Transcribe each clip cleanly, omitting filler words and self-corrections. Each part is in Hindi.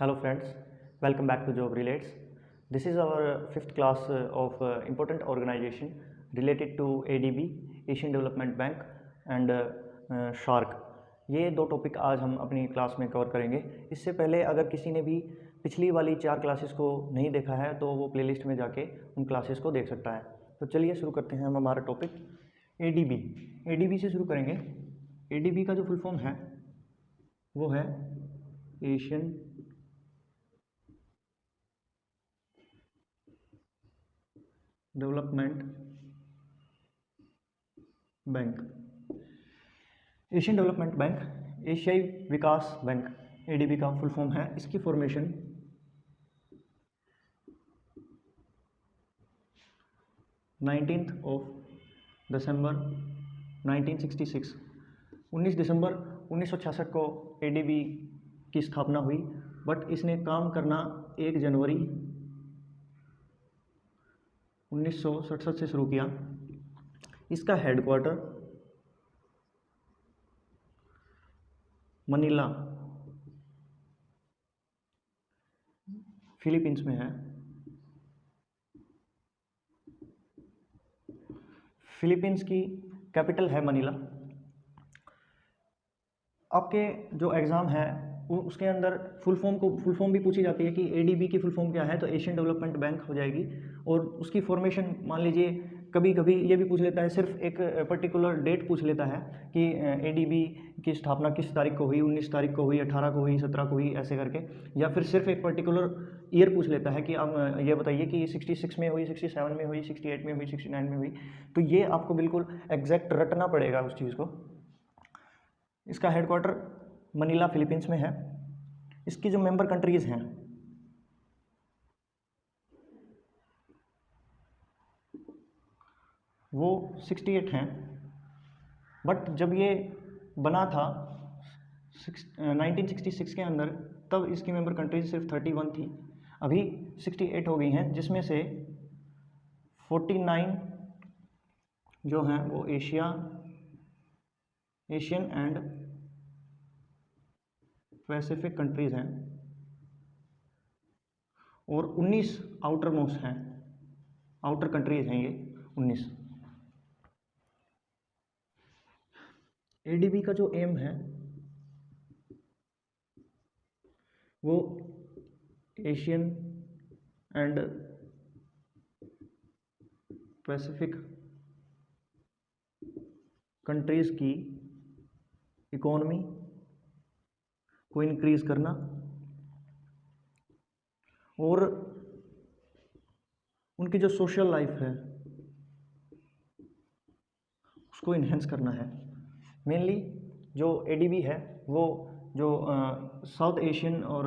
Hello friends, welcome back to Job Relates. This is our fifth class of important organization related to ADB, Asian Development Bank and shark. ये दो टॉपिक आज हम अपनी क्लास में कवर करेंगे। इससे पहले अगर किसी ने भी पिछली वाली 4 क्लासेस को नहीं देखा है तो वो प्लेलिस्ट में जाके उन क्लासेस को देख सकता है। तो चलिए शुरू करते हैं हम हमारा टॉपिक ADB। ADB से शुरू करेंगे। ADB का जो फुल फॉर्म है वो है Asian development bank. Asian development bank एशियाई विकास बैंक ADB का फुल फॉर्म है। इसकी फॉर्मेशन 19 दिसंबर 1966 19 दिसंबर 1966 को ADB की स्थापना हुई, बट इसने काम करना 1 जनवरी 1967 से शुरू किया। इसका हेडक्वार्टर मनीला फिलीपींस में है। फिलीपींस की कैपिटल है मनीला। आपके जो एग्ज़ाम है उसके अंदर फुल फॉर्म भी पूछी जाती है कि ADB की फुल फॉर्म क्या है, तो एशियन डेवलपमेंट बैंक हो जाएगी। और उसकी फॉर्मेशन मान लीजिए कभी कभी ये भी पूछ लेता है, सिर्फ एक पर्टिकुलर डेट पूछ लेता है कि ADB की स्थापना किस तारीख को हुई, 19 तारीख को हुई, 18 को हुई, 17 को हुई, ऐसे करके। या फिर सिर्फ एक पर्टिकुलर ईयर पूछ लेता है कि आप ये बताइए कि 66 में हुई, 67 में हुई, 68 में हुई, 69 में हुई। तो ये आपको बिल्कुल एग्जैक्ट रटना पड़ेगा उस चीज़ को। इसका हेडक्वार्टर मनीला फिलीपींस में है। इसकी जो मेंबर कंट्रीज़ हैं वो 68 हैं, बट जब ये बना था 1966 के अंदर, तब इसकी मेंबर कंट्रीज सिर्फ 31 थी। अभी 68 हो गई हैं, जिसमें से 49 जो हैं वो एशियन एंड पैसिफिक कंट्रीज़ हैं और 19 आउटर मोस्ट हैं, आउटर कंट्रीज़ हैं ये 19। ADB का जो एम है वो एशियन एंड पैसिफिक कंट्रीज़ की इकोनॉमी को इंक्रीज़ करना और उनकी जो सोशल लाइफ है उसको इन्हेंस करना है। मेनली जो ADB है वो जो साउथ एशियन और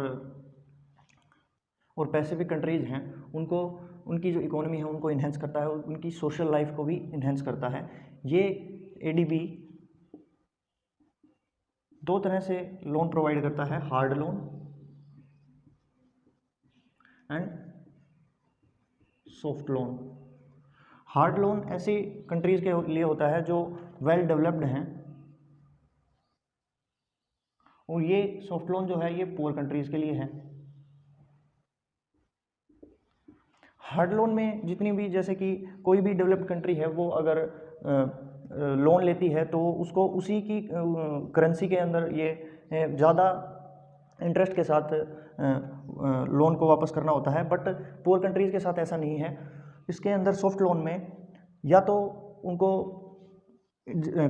पैसिफिक कंट्रीज़ हैं उनको, उनकी जो इकोनॉमी है उनको इन्हेंस करता है और उनकी सोशल लाइफ को भी इन्हेंस करता है। ये ADB 2 तरह से लोन प्रोवाइड करता है, hard loan and soft loan. Hard loan ऐसी कंट्रीज़ के लिए होता है जो वेल डेवलप्ड हैं, और ये सॉफ्ट लोन जो है ये पुअर कंट्रीज़ के लिए है। हार्ड लोन में जितनी भी, जैसे कि कोई भी डेवलप्ड कंट्री है वो अगर लोन लेती है तो उसको उसी की करेंसी के अंदर ये ज़्यादा इंटरेस्ट के साथ लोन को वापस करना होता है, बट पुअर कंट्रीज़ के साथ ऐसा नहीं है। इसके अंदर सॉफ्ट लोन में या तो उनको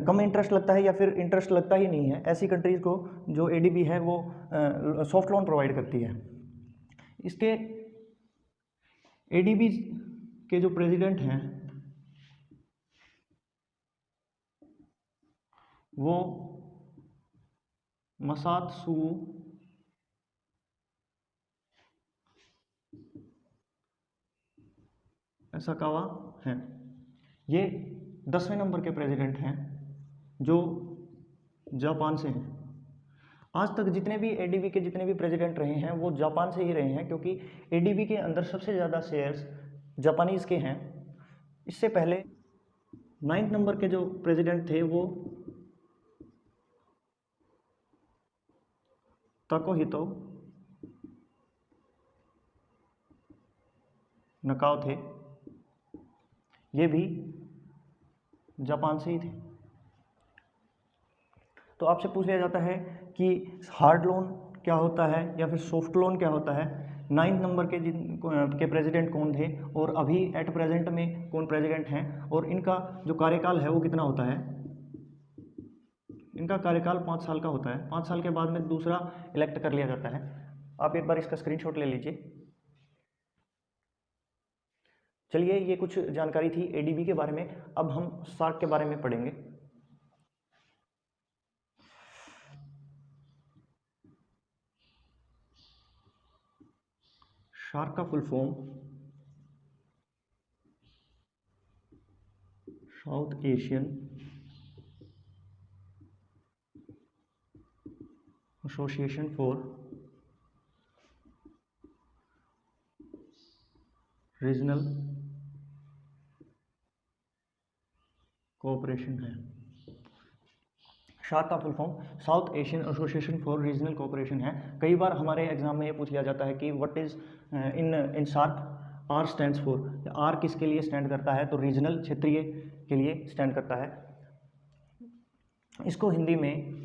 कम इंटरेस्ट लगता है या फिर इंटरेस्ट लगता ही नहीं है। ऐसी कंट्रीज़ को जो ADB है वो सॉफ्ट लोन प्रोवाइड करती है। इसके ADB के जो प्रेसिडेंट हैं वो मसात्सु साकावा हैं। ये 10वें नंबर के प्रेसिडेंट हैं जो जापान से हैं। आज तक जितने भी ADB के जितने भी प्रेसिडेंट रहे हैं वो जापान से ही रहे हैं, क्योंकि ADB के अंदर सबसे ज़्यादा शेयर्स जापानीज़ के हैं। इससे पहले 9th नंबर के जो प्रेसिडेंट थे वो ताकोहितो नकाउ थे, ये भी जापान से ही थे। तो आपसे पूछ लिया जाता है कि हार्ड लोन क्या होता है या फिर सॉफ्ट लोन क्या होता है। 9 नंबर के प्रेसिडेंट कौन थे और अभी एट प्रेजेंट में कौन प्रेसिडेंट हैं और इनका जो कार्यकाल है वो कितना होता है। इनका कार्यकाल 5 साल का होता है। 5 साल के बाद में दूसरा इलेक्ट कर लिया जाता है। आप एक बार इसका स्क्रीनशॉट ले लीजिए। चलिए, ये कुछ जानकारी थी एडीबी के बारे में। अब हम सार्क के बारे में पढ़ेंगे। सार्क का full form south Asian association for regional cooperation है। सार्क का full form south Asian association for regional cooperation है। कई बार हमारे एग्जाम में ये पूछ लिया जाता है कि what is in SAARC R stands for. R किसके लिए स्टैंड करता है, तो रीजनल, क्षेत्रीय के लिए स्टैंड करता है। इसको हिंदी में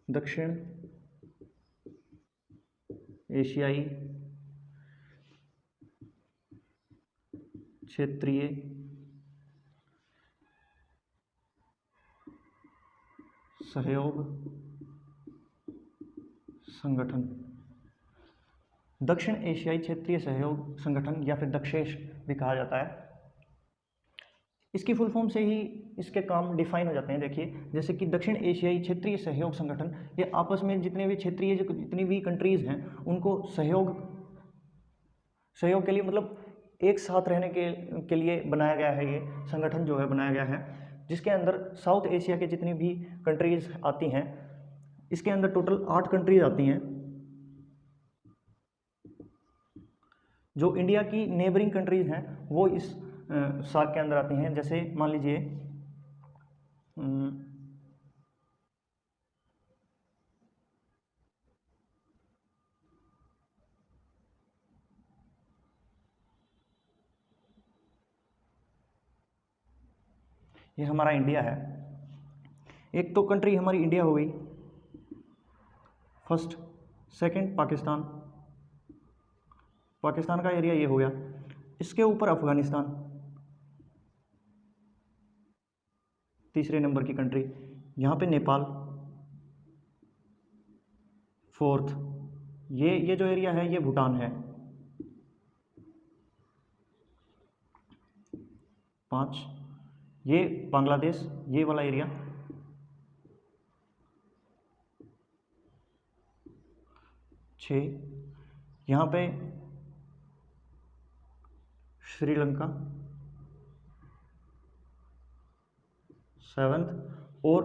दक्षिण एशियाई क्षेत्रीय सहयोग संगठन, दक्षिण एशियाई क्षेत्रीय सहयोग संगठन या फिर दक्षेश भी कहा जाता है। इसकी फुल फॉर्म से ही इसके काम डिफाइन हो जाते हैं। देखिए, जैसे कि दक्षिण एशियाई क्षेत्रीय सहयोग संगठन, ये आपस में जितने भी क्षेत्रीय जितनी भी कंट्रीज़ हैं उनको सहयोग के लिए, मतलब एक साथ रहने के लिए बनाया गया है। ये संगठन जो है बनाया गया है, जिसके अंदर साउथ एशिया के जितनी भी कंट्रीज़ आती हैं, इसके अंदर टोटल 8 कंट्रीज आती हैं जो इंडिया की नेबरिंग कंट्रीज़ हैं, वो इस सार्क के अंदर आती हैं। जैसे मान लीजिए ये हमारा इंडिया है। एक तो कंट्री हमारी इंडिया हो गई फर्स्ट, सेकंड पाकिस्तान, पाकिस्तान का एरिया ये हो गया। इसके ऊपर अफगानिस्तान, तीसरे नंबर की कंट्री। यहाँ पे नेपाल फोर्थ। ये जो एरिया है ये भूटान है 5। ये बांग्लादेश, ये वाला एरिया 6। यहाँ पे श्रीलंका 7th। और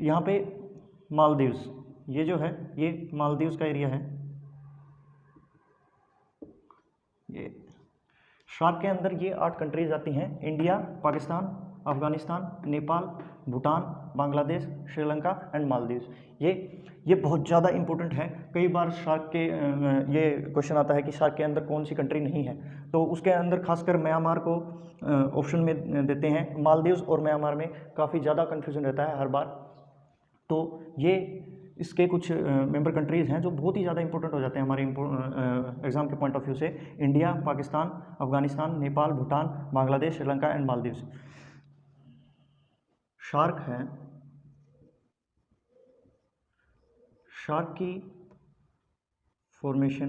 यहाँ पे मालदीव्स, ये जो है ये मालदीव्स का एरिया है। ये सार्क के अंदर ये 8 कंट्रीज आती हैं, इंडिया, पाकिस्तान, अफगानिस्तान, नेपाल, भूटान, बांग्लादेश, श्रीलंका एंड मालदीव्स। ये बहुत ज़्यादा इंपॉर्टेंट है। कई बार सार्क के ये क्वेश्चन आता है कि सार्क के अंदर कौन सी कंट्री नहीं है, तो उसके अंदर खासकर म्यांमार को ऑप्शन में देते हैं। मालदीव्स और म्यांमार में काफ़ी ज़्यादा कन्फ्यूजन रहता है हर बार। तो ये इसके कुछ मेंबर कंट्रीज़ हैं जो बहुत ही ज़्यादा इंपॉर्टेंट हो जाते हैं हमारे एग्जाम के पॉइंट ऑफ व्यू से। India, Pakistan, Afghanistan, Nepal, Bhutan, Bangladesh, Sri Lanka and Maldives. Shark है, शार्क की फॉर्मेशन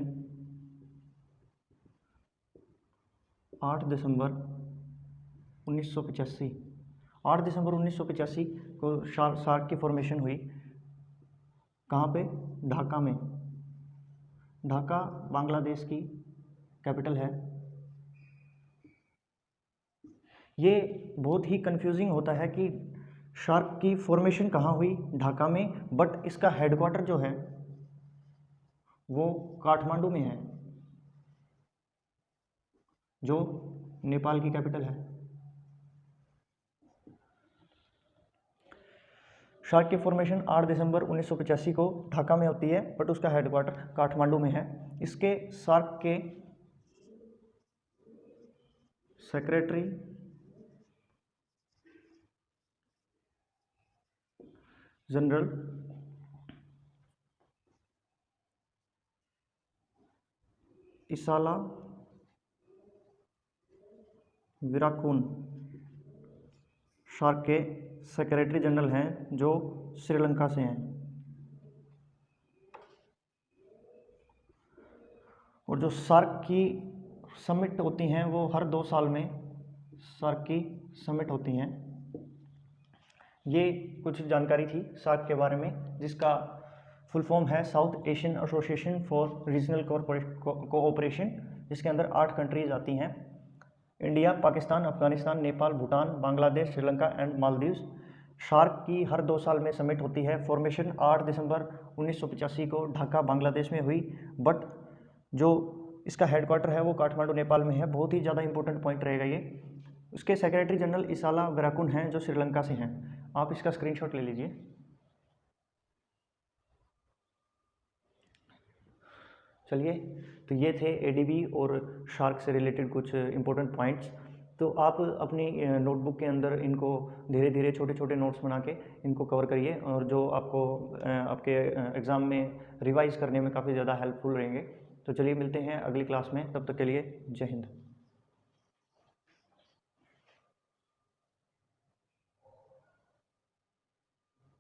8 दिसंबर 1985। 8 दिसंबर 1985 को शार्क की फॉर्मेशन हुई। कहाँ पे? ढाका में। ढाका बांग्लादेश की कैपिटल है। ये बहुत ही कंफ्यूजिंग होता है कि शार्क की फॉर्मेशन कहाँ हुई? ढाका में, बट इसका हेडक्वार्टर जो है वो काठमांडू में है, जो नेपाल की कैपिटल है। शार्क की फॉर्मेशन 8 दिसंबर 1985 को ढाका में होती है, बट उसका हेडक्वार्टर काठमांडू में है। इसके शार्क के सेक्रेटरी जनरल इसाला विराकुन शार्क के सेक्रेटरी जनरल हैं, जो श्रीलंका से हैं। और जो शार्क की समिट होती हैं वो हर 2 साल में शार्क की समिट होती हैं। ये कुछ जानकारी थी शार्क के बारे में, जिसका फुल फॉर्म है south Asian association for regional cooperation, जिसके अंदर 8 कंट्रीज आती हैं: India, Pakistan, Afghanistan, Nepal, Bhutan, Bangladesh, Sri Lanka and Maldives. Shark की हर 2 साल में समिट होती है। फॉर्मेशन 8 दिसंबर 1985 को ढाका बांग्लादेश में हुई, बट जो इसका हेडक्वार्टर है वो काठमांडू नेपाल में है। बहुत ही ज़्यादा इंपॉर्टेंट पॉइंट रहेगा ये। उसके सेक्रेटरी जनरल इसाला विराकुन हैं, जो श्रीलंका से हैं। आप इसका स्क्रीनशॉट ले लीजिए। चलिए, तो ये थे एडीबी और शार्क से रिलेटेड कुछ इंपॉर्टेंट पॉइंट्स। तो आप अपनी नोटबुक के अंदर इनको धीरे धीरे छोटे छोटे नोट्स बना के इनको कवर करिए, और जो आपको आपके एग्ज़ाम में रिवाइज करने में काफ़ी ज़्यादा हेल्पफुल रहेंगे। तो चलिए मिलते हैं अगली क्लास में, तब तक के लिए जय हिंद।